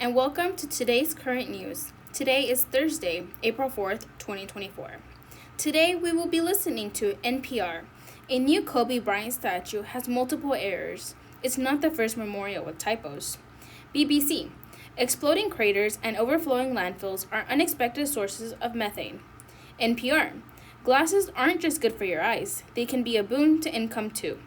and welcome to today's current news. Today is Thursday, April 4th, 2024. Today we will be listening to NPR. A new Kobe Bryant statue has multiple errors. It's not the first memorial with typos. BBC. Exploding craters and overflowing landfills are unexpected sources of methane. NPR. Glasses aren't just good for your eyes, they can be a boon to income too.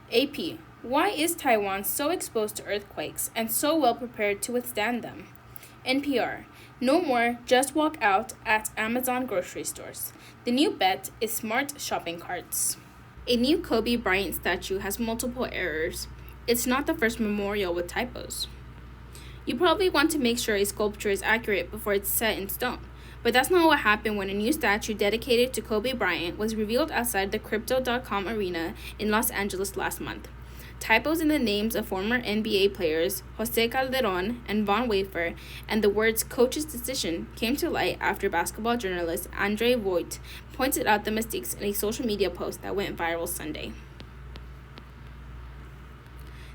AP. Why is Taiwan so exposed to earthquakes and so well prepared to withstand them? NPR. No more just walk out at Amazon grocery stores. The new bet is smart shopping carts. A new Kobe Bryant statue has multiple errors. It's not the first memorial with typos. You probably want to make sure a sculpture is accurate before it's set in stone. But that's not what happened when a new statue dedicated to Kobe Bryant was revealed outside the Crypto.com arena in Los Angeles last month. Typos in the names of former NBA players Jose Calderon and Von Wafer and the words coach's decision came to light after basketball journalist Andre Voigt pointed out the mistakes in a social media post that went viral Sunday.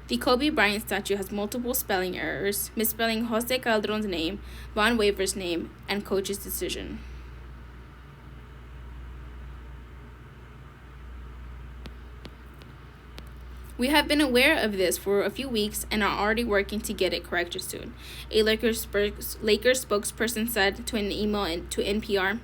The Kobe Bryant statue has multiple spelling errors, misspelling Jose Calderon's name, Von Wafer's name, and coach's decision. We have been aware of this for a few weeks and are already working to get it corrected soon, a Lakers spokesperson said to an email to NPR.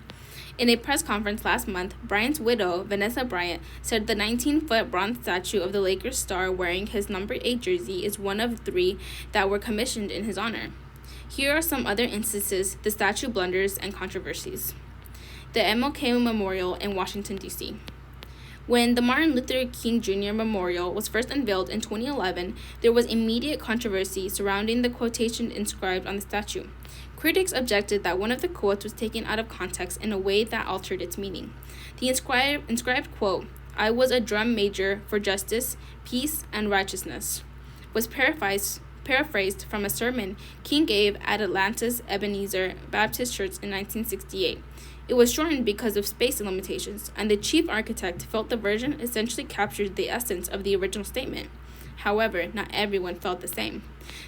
In a press conference last month, Bryant's widow, Vanessa Bryant, said the 19-foot bronze statue of the Lakers star wearing his number 8 jersey is one of 3 that were commissioned in his honor. Here are some other instances, the statue blunders and controversies. The MLK Memorial in Washington, D.C. When the Martin Luther King Jr. Memorial was first unveiled in 2011, there was immediate controversy surrounding the quotation inscribed on the statue. Critics objected that one of the quotes was taken out of context in a way that altered its meaning. The inscribed quote, "I was a drum major for justice, peace, and righteousness," was paraphrased from a sermon King gave at Atlanta's Ebenezer Baptist Church in 1968. It was shortened because of space limitations, and the chief architect felt the version essentially captured the essence of the original statement. However, not everyone felt the same.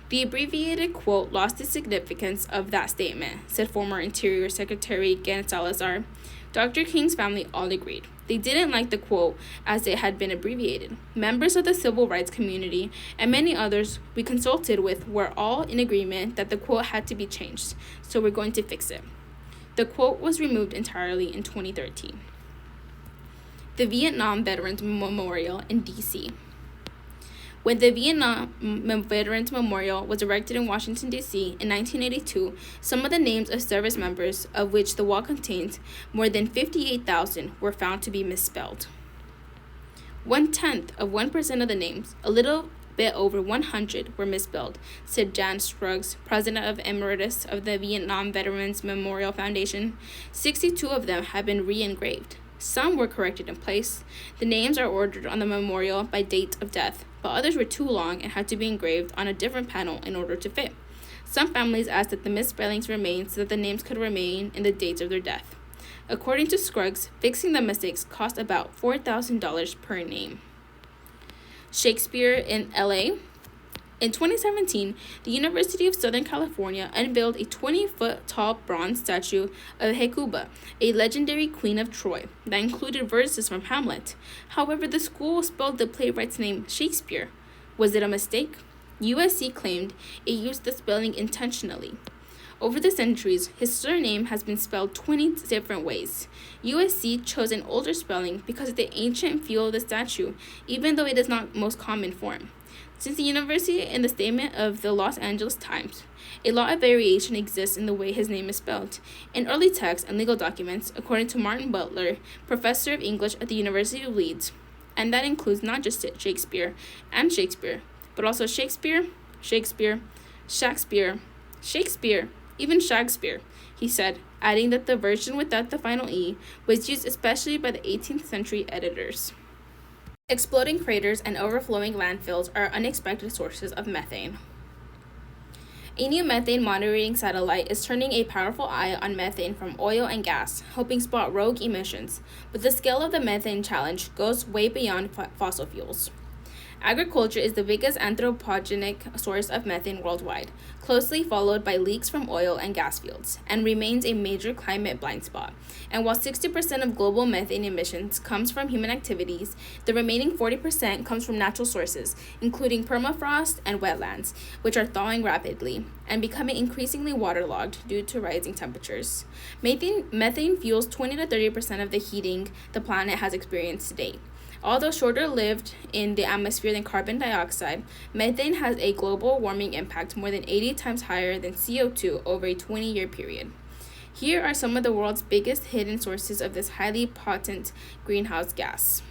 The abbreviated quote lost the significance of that statement, said former Interior Secretary Gan Salazar. Dr. King's family all agreed. They didn't like the quote as it had been abbreviated. Members of the civil rights community and many others we consulted with were all in agreement that the quote had to be changed, so we're going to fix it. The quote was removed entirely in 2013. The Vietnam Veterans Memorial in D.C. When the Vietnam Veterans Memorial was erected in Washington, D.C. in 1982, some of the names of service members, of which the wall contains more than 58,000, were found to be misspelled. 0.1% of the names, a little bit over 100, were misspelled, said Jan Scruggs, president of Emeritus of the Vietnam Veterans Memorial Foundation. 62 of them have been re-engraved. Some were corrected in place. The names are ordered on the memorial by date of death, but others were too long and had to be engraved on a different panel in order to fit. Some families asked that the misspellings remain so that the names could remain in the dates of their death. According to Scruggs, fixing the mistakes cost about $4,000 per name. Shakespeare in LA. In 2017, the University of Southern California unveiled a 20-foot tall bronze statue of Hecuba, a legendary queen of Troy, that included verses from Hamlet. However, the school spelled the playwright's name Shakespeare. Was it a mistake? USC claimed it used the spelling intentionally. Over the centuries, his surname has been spelled 20 different ways. USC chose an older spelling because of the ancient feel of the statue, even though it is not most common form. Since the university in the statement of the Los Angeles Times, a lot of variation exists in the way his name is spelled. In early texts and legal documents, according to Martin Butler, professor of English at the University of Leeds, and that includes not just Shakespeare and Shakespeare, but also Shakespeare, Shakespeare, Shakespeare, Shakespeare, even Shakespeare, he said, adding that the version without the final E was used especially by the 18th century editors. Exploding craters and overflowing landfills are unexpected sources of methane. A new methane monitoring satellite is turning a powerful eye on methane from oil and gas, helping spot rogue emissions, but the scale of the methane challenge goes way beyond fossil fuels. Agriculture is the biggest anthropogenic source of methane worldwide, closely followed by leaks from oil and gas fields, and remains a major climate blind spot. And while 60% of global methane emissions comes from human activities, the remaining 40% comes from natural sources, including permafrost and wetlands, which are thawing rapidly and becoming increasingly waterlogged due to rising temperatures. Methane fuels 20 to 30% of the heating the planet has experienced to date. Although shorter lived in the atmosphere than carbon dioxide, methane has a global warming impact more than 80 times higher than CO2 over a 20-year period. Here are some of the world's biggest hidden sources of this highly potent greenhouse gas.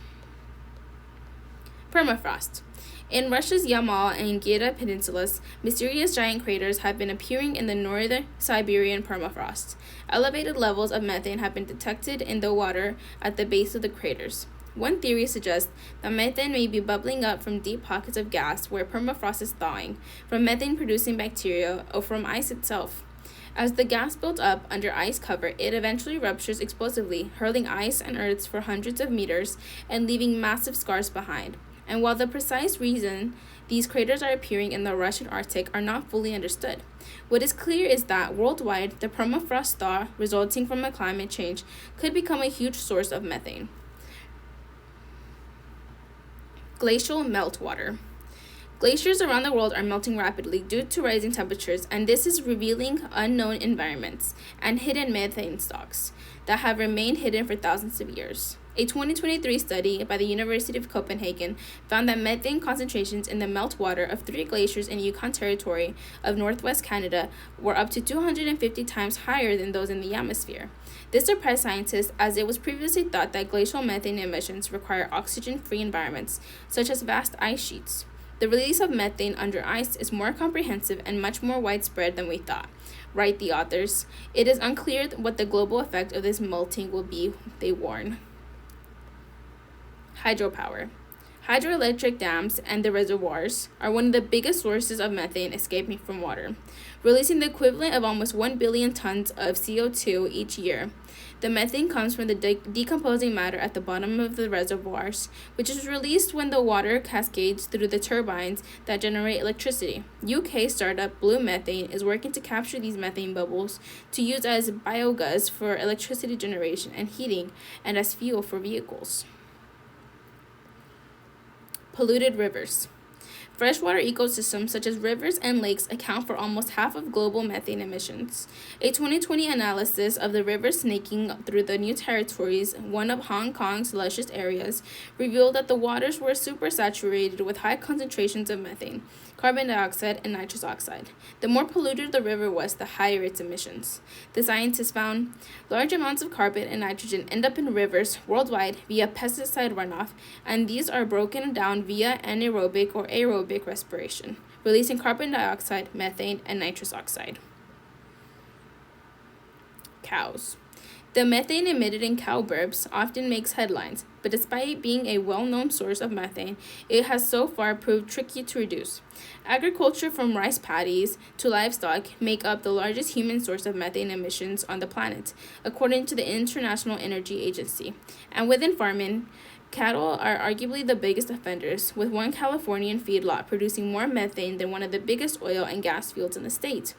Permafrost. In Russia's Yamal and Geta peninsulas, mysterious giant craters have been appearing in the northern Siberian permafrost. Elevated levels of methane have been detected in the water at the base of the craters. One theory suggests that methane may be bubbling up from deep pockets of gas where permafrost is thawing, from methane-producing bacteria, or from ice itself. As the gas builds up under ice cover, it eventually ruptures explosively, hurling ice and earths for hundreds of meters and leaving massive scars behind. And while the precise reason these craters are appearing in the Russian Arctic are not fully understood, what is clear is that worldwide, the permafrost thaw resulting from a climate change could become a huge source of methane. Glacial meltwater. Glaciers around the world are melting rapidly due to rising temperatures, and this is revealing unknown environments and hidden methane stocks that have remained hidden for thousands of years. A 2023 study by the University of Copenhagen found that methane concentrations in the meltwater of 3 glaciers in Yukon Territory of northwest Canada were up to 250 times higher than those in the atmosphere. This surprised scientists, as it was previously thought that glacial methane emissions require oxygen-free environments, such as vast ice sheets. The release of methane under ice is more comprehensive and much more widespread than we thought, write the authors. It is unclear what the global effect of this melting will be, they warn. Hydropower. Hydroelectric dams and the reservoirs are one of the biggest sources of methane escaping from water, releasing the equivalent of almost 1 billion tons of CO2 each year. The methane comes from the decomposing matter at the bottom of the reservoirs, which is released when the water cascades through the turbines that generate electricity. UK startup Blue Methane is working to capture these methane bubbles to use as biogas for electricity generation and heating and as fuel for vehicles. Polluted rivers. Freshwater ecosystems such as rivers and lakes account for almost half of global methane emissions. A 2020 analysis of the rivers snaking through the New Territories, one of Hong Kong's luscious areas, revealed that the waters were supersaturated with high concentrations of methane, carbon dioxide, and nitrous oxide. The more polluted the river was, the higher its emissions. The scientists found large amounts of carbon and nitrogen end up in rivers worldwide via pesticide runoff, and these are broken down via anaerobic or aerobic respiration, releasing carbon dioxide, methane, and nitrous oxide. Cows. The methane emitted in cow burps often makes headlines, but despite being a well-known source of methane, it has so far proved tricky to reduce. Agriculture, from rice paddies to livestock, make up the largest human source of methane emissions on the planet, according to the International Energy Agency. And within farming, cattle are arguably the biggest offenders, with one Californian feedlot producing more methane than one of the biggest oil and gas fields in the state.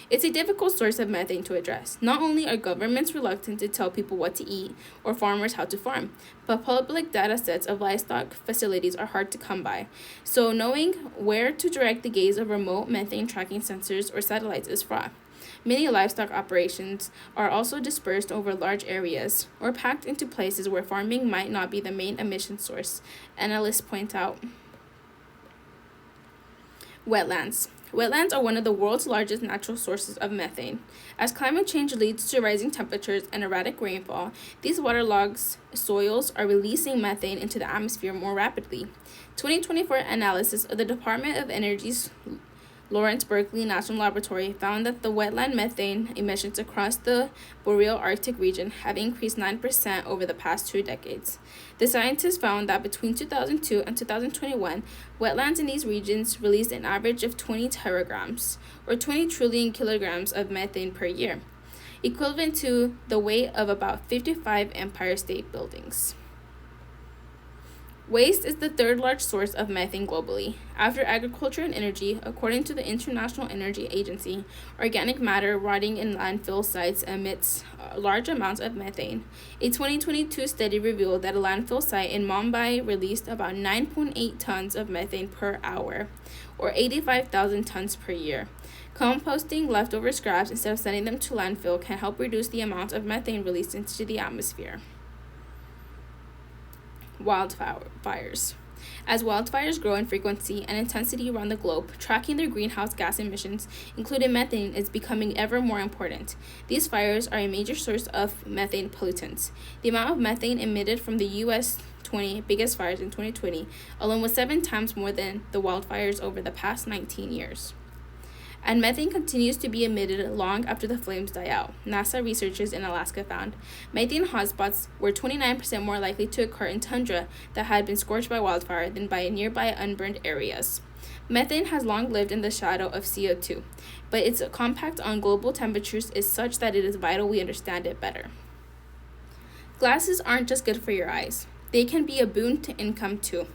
It's a difficult source of methane to address. Not only are governments reluctant to tell people what to eat or farmers how to farm, but public data sets of livestock facilities are hard to come by. So knowing where to direct the gaze of remote methane tracking sensors or satellites is fraught. Many livestock operations are also dispersed over large areas or packed into places where farming might not be the main emission source, analysts point out. Wetlands. Wetlands are one of the world's largest natural sources of methane. As climate change leads to rising temperatures and erratic rainfall, these waterlogged soils are releasing methane into the atmosphere more rapidly. 2024 analysis of the Department of Energy's Lawrence Berkeley National Laboratory found that the wetland methane emissions across the boreal Arctic region have increased 9% over the past 2 decades. The scientists found that between 2002 and 2021, wetlands in these regions released an average of 20 teragrams, or 20 trillion kilograms of methane per year, equivalent to the weight of about 55 Empire State Buildings. Waste is the third largest source of methane globally. After agriculture and energy, according to the International Energy Agency, organic matter rotting in landfill sites emits large amounts of methane. A 2022 study revealed that a landfill site in Mumbai released about 9.8 tons of methane per hour, or 85,000 tons per year. Composting leftover scraps instead of sending them to landfill can help reduce the amount of methane released into the atmosphere. Wildfires. As wildfires grow in frequency and intensity around the globe, tracking their greenhouse gas emissions, including methane, is becoming ever more important. These fires are a major source of methane pollutants. The amount of methane emitted from the U.S. 20 biggest fires in 2020 alone was 7 times more than the wildfires over the past 19 years. And methane continues to be emitted long after the flames die out. NASA researchers in Alaska found methane hotspots were 29% more likely to occur in tundra that had been scorched by wildfire than by nearby unburned areas. Methane has long lived in the shadow of CO2, but its impact on global temperatures is such that it is vital we understand it better. Glasses aren't just good for your eyes. They can be a boon to income too.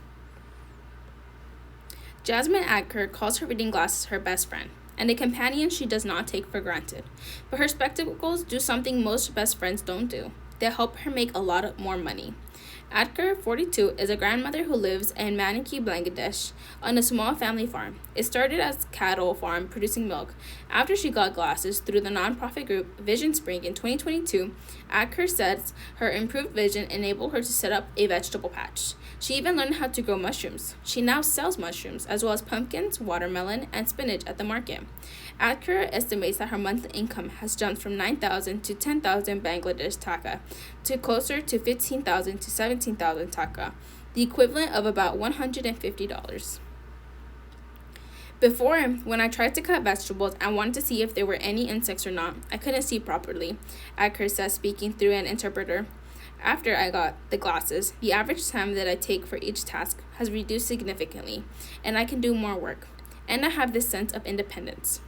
Jasmine Adker calls her reading glasses her best friend, and a companion she does not take for granted. But her spectacles do something most best friends don't do. They help her make a lot more money. Adker, 42, is a grandmother who lives in Manaki, Bangladesh, on a small family farm. It started as a cattle farm producing milk. After she got glasses through the nonprofit group Vision Spring in 2022, Adker says her improved vision enabled her to set up a vegetable patch. She even learned how to grow mushrooms. She now sells mushrooms, as well as pumpkins, watermelon, and spinach at the market. Adker estimates that her monthly income has jumped from 9,000 to 10,000 Bangladesh taka to closer to 15,000 to 17,000 taka, the equivalent of about $150. Before, when I tried to cut vegetables, I wanted to see if there were any insects or not. I couldn't see properly, Adker says, speaking through an interpreter. After I got the glasses, the average time that I take for each task has reduced significantly, and I can do more work. And I have this sense of independence.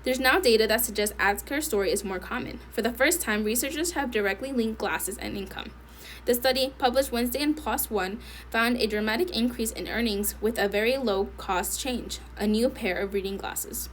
There's now data that suggests Adker's story is more common. For the first time, researchers have directly linked glasses and income. The study, published Wednesday in PLOS One, found a dramatic increase in earnings with a very low cost change, a new pair of reading glasses.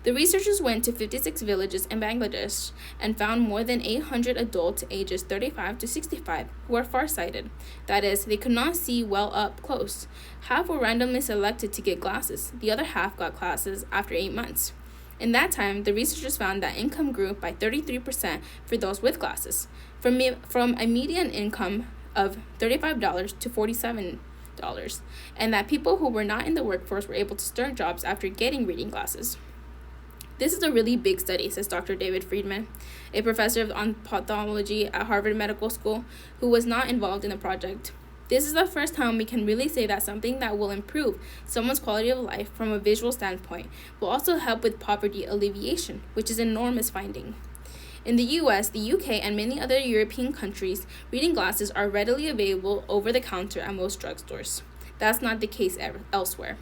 The researchers went to 56 villages in Bangladesh and found more than 800 adults ages 35 to 65 who are farsighted. That is, they could not see well up close. Half were randomly selected to get glasses. The other half got glasses after 8 months. In that time, the researchers found that income grew by 33% for those with glasses, from a median income of $35 to $47, and that people who were not in the workforce were able to start jobs after getting reading glasses. This is a really big study, says Dr. David Friedman, a professor of ophthalmology at Harvard Medical School, who was not involved in the project. This is the first time we can really say that something that will improve someone's quality of life from a visual standpoint will also help with poverty alleviation, which is an enormous finding. In the US, the UK, and many other European countries, reading glasses are readily available over the counter at most drugstores. That's not the case elsewhere.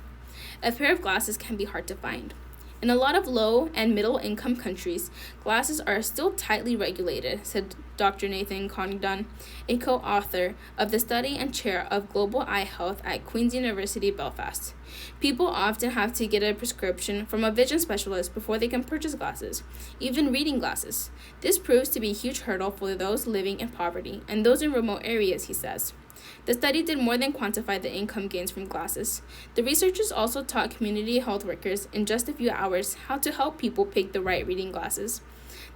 A pair of glasses can be hard to find. In a lot of low and middle income countries, glasses are still tightly regulated, said Dr. Nathan Condon, a co-author of the study and chair of global eye health at Queen's University Belfast. People often have to get a prescription from a vision specialist before they can purchase glasses, even reading glasses. This proves to be a huge hurdle for those living in poverty and those in remote areas, he says. The study did more than quantify the income gains from glasses. The researchers also taught community health workers in just a few hours how to help people pick the right reading glasses.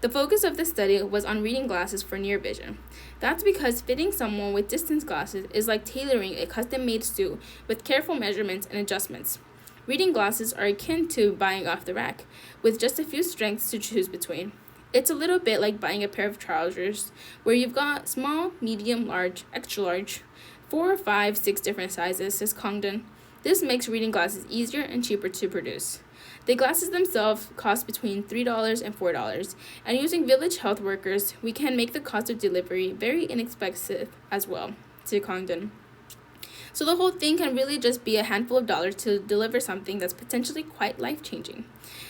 The focus of the study was on reading glasses for near vision. That's because fitting someone with distance glasses is like tailoring a custom-made suit with careful measurements and adjustments. Reading glasses are akin to buying off the rack, with just a few strengths to choose between. It's a little bit like buying a pair of trousers, where you've got small, medium, large, extra large, 4, 5, 6 different sizes, says Congdon. This makes reading glasses easier and cheaper to produce. The glasses themselves cost between $3 and $4, and using village health workers, we can make the cost of delivery very inexpensive as well, said Congdon. So the whole thing can really just be a handful of dollars to deliver something that's potentially quite life-changing.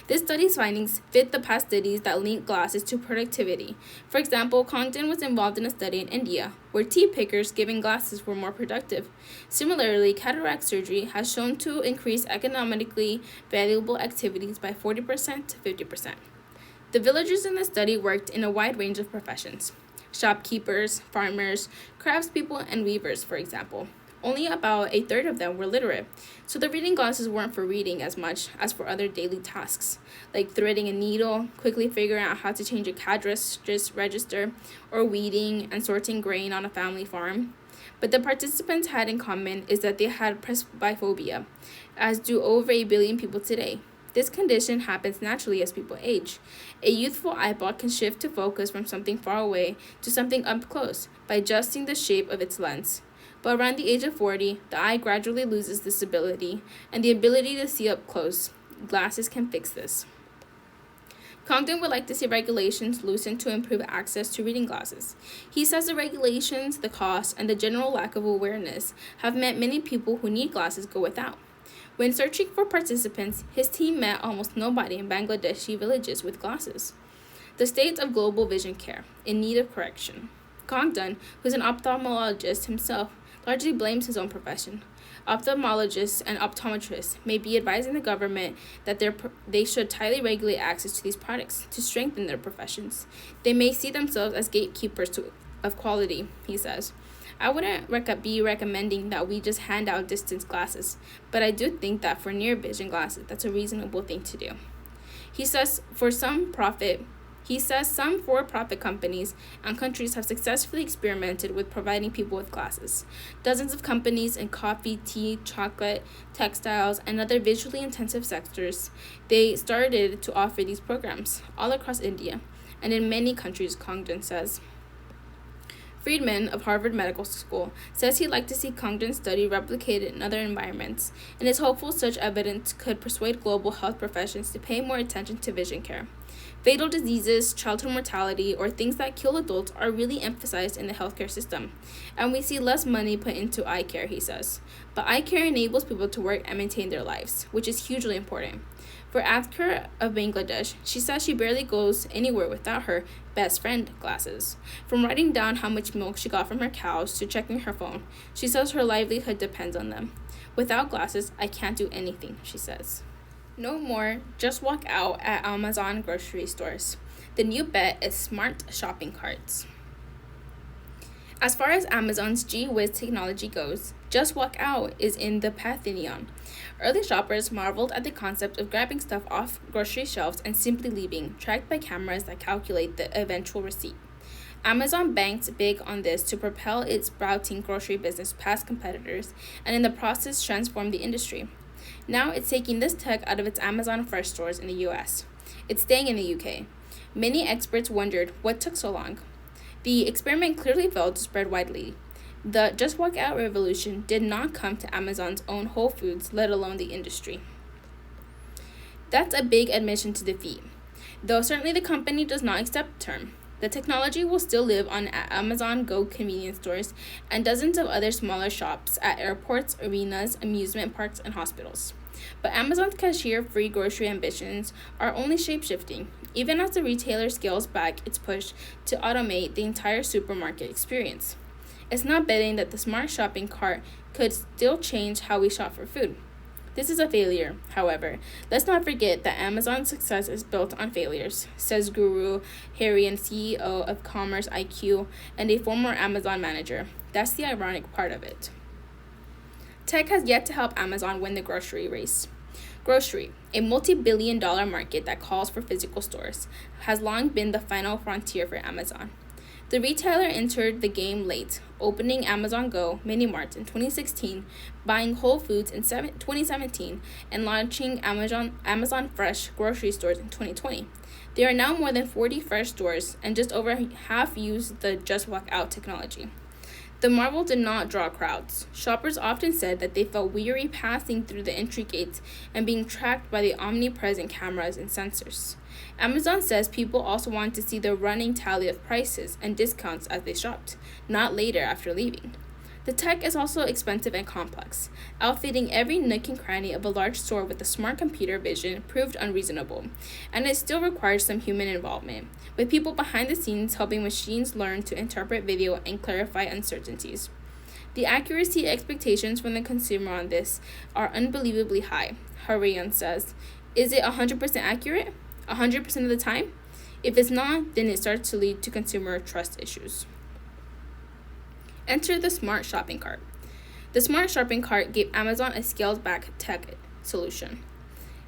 This study's findings fit the past studies that link glasses to productivity. For example, Congdon was involved in a study in India where tea pickers given glasses were more productive. Similarly, cataract surgery has shown to increase economically valuable activities by 40% to 50%. The villagers in the study worked in a wide range of professions: shopkeepers, farmers, craftspeople, and weavers, for example. Only about a third of them were literate, so the reading glasses weren't for reading as much as for other daily tasks, like threading a needle, quickly figuring out how to change a cash register, or weeding and sorting grain on a family farm. But the participants had in common is that they had presbyphobia, as do over 1 billion people today. This condition happens naturally as people age. A youthful eyeball can shift to focus from something far away to something up close by adjusting the shape of its lens. But around the age of 40, the eye gradually loses this ability and the ability to see up close. Glasses can fix this. Congdon would like to see regulations loosened to improve access to reading glasses. He says the regulations, the cost, and the general lack of awareness have meant many people who need glasses go without. When searching for participants, his team met almost nobody in Bangladeshi villages with glasses. The state of global vision care, in need of correction. Congdon, who's an ophthalmologist himself, largely blames his own profession. Ophthalmologists and optometrists may be advising the government that they should tightly regulate access to these products to strengthen their professions. They may see themselves as gatekeepers of quality, he says. I wouldn't be recommending that we just hand out distance glasses, but I do think that for near vision glasses, that's a reasonable thing to do. He says some for-profit companies and countries have successfully experimented with providing people with glasses. Dozens of companies in coffee, tea, chocolate, textiles, and other visually intensive sectors, they started to offer these programs all across India and in many countries, Congdon says. Friedman of Harvard Medical School says he'd like to see Congdon's study replicated in other environments and is hopeful such evidence could persuade global health professions to pay more attention to vision care. Fatal diseases, childhood mortality, or things that kill adults are really emphasized in the healthcare system, and we see less money put into eye care, he says. But eye care enables people to work and maintain their lives, which is hugely important. For Atkar of Bangladesh, she says she barely goes anywhere without her best friend glasses. From writing down how much milk she got from her cows to checking her phone, she says her livelihood depends on them. Without glasses, I can't do anything, she says. No more just walk out at Amazon grocery stores. The new bet is smart shopping carts. As far as Amazon's gee-whiz technology goes, Just Walk Out is in the pantheon. Early shoppers marveled at the concept of grabbing stuff off grocery shelves and simply leaving, tracked by cameras that calculate the eventual receipt. Amazon banked big on this to propel its sprouting grocery business past competitors and in the process transform the industry. Now it's taking this tech out of its Amazon Fresh stores in the US. It's staying in the UK. Many experts wondered what took so long. The experiment clearly failed to spread widely. The Just Walk Out revolution did not come to Amazon's own Whole Foods, let alone the industry. That's a big admission to defeat, though certainly the company does not accept the term. The technology will still live on Amazon Go convenience stores and dozens of other smaller shops at airports, arenas, amusement parks, and hospitals. But Amazon's cashier-free grocery ambitions are only shape-shifting, even as the retailer scales back its push to automate the entire supermarket experience. It's not betting that the smart shopping cart could still change how we shop for food. This is a failure, however. Let's not forget that Amazon's success is built on failures, says Guru Harian, CEO of Commerce IQ and a former Amazon manager. That's the ironic part of it. Tech has yet to help Amazon win the grocery race. Grocery, a multi-billion-dollar market that calls for physical stores, has long been the final frontier for Amazon. The retailer entered the game late, opening Amazon Go Mini Marts in 2016, buying Whole Foods in 2017, and launching Amazon Fresh grocery stores in 2020. There are now more than 40 fresh stores, and just over half use the Just Walk Out technology. The marvel did not draw crowds. Shoppers often said that they felt weary passing through the entry gates and being tracked by the omnipresent cameras and sensors. Amazon says people also want to see the running tally of prices and discounts as they shopped, not later after leaving. The tech is also expensive and complex. Outfitting every nook and cranny of a large store with a smart computer vision proved unreasonable, and it still requires some human involvement, with people behind the scenes helping machines learn to interpret video and clarify uncertainties. The accuracy expectations from the consumer on this are unbelievably high, Harian says. Is it 100% accurate? 100% of the time? If it's not, then it starts to lead to consumer trust issues. Enter the smart shopping cart. The smart shopping cart gave Amazon a scaled-back tech solution.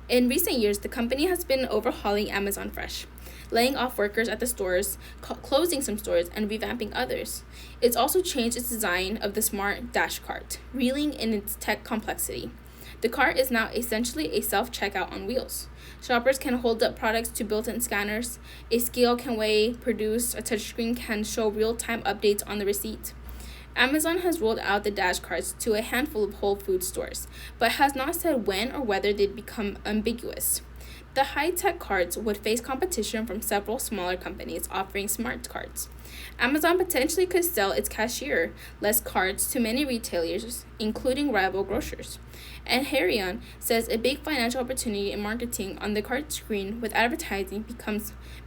In recent years, the company has been overhauling Amazon Fresh, laying off workers at the stores, closing some stores, and revamping others. It's also changed its design of the smart dash cart, reeling in its tech complexity. The cart is now essentially a self-checkout on wheels. Shoppers can hold up products to built-in scanners, a scale can weigh, produce, a touchscreen can show real-time updates on the receipt. Amazon has rolled out the dash carts to a handful of Whole Foods stores, but has not said when or whether they'd become ambiguous. The high-tech carts would face competition from several smaller companies offering smart carts. Amazon potentially could sell its cashier-less carts to many retailers, including rival grocers. And Harion says a big financial opportunity in marketing on the cart screen with advertising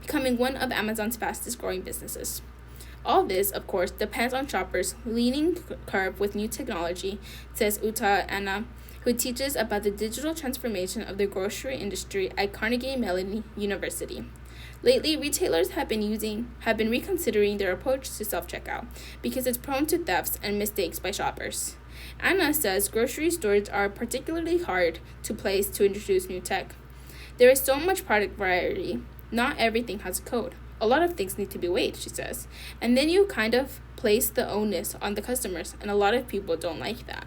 becoming one of Amazon's fastest-growing businesses. All this, of course, depends on shoppers leaning curve with new technology, says Uta Anna, who teaches about the digital transformation of the grocery industry at Carnegie Mellon University. Lately, retailers have been reconsidering their approach to self-checkout because it's prone to thefts and mistakes by shoppers. Anna says grocery stores are particularly hard to place to introduce new tech. There is so much product variety. Not everything has a code. A lot of things need to be weighed, she says. And then you kind of place the onus on the customers, and a lot of people don't like that.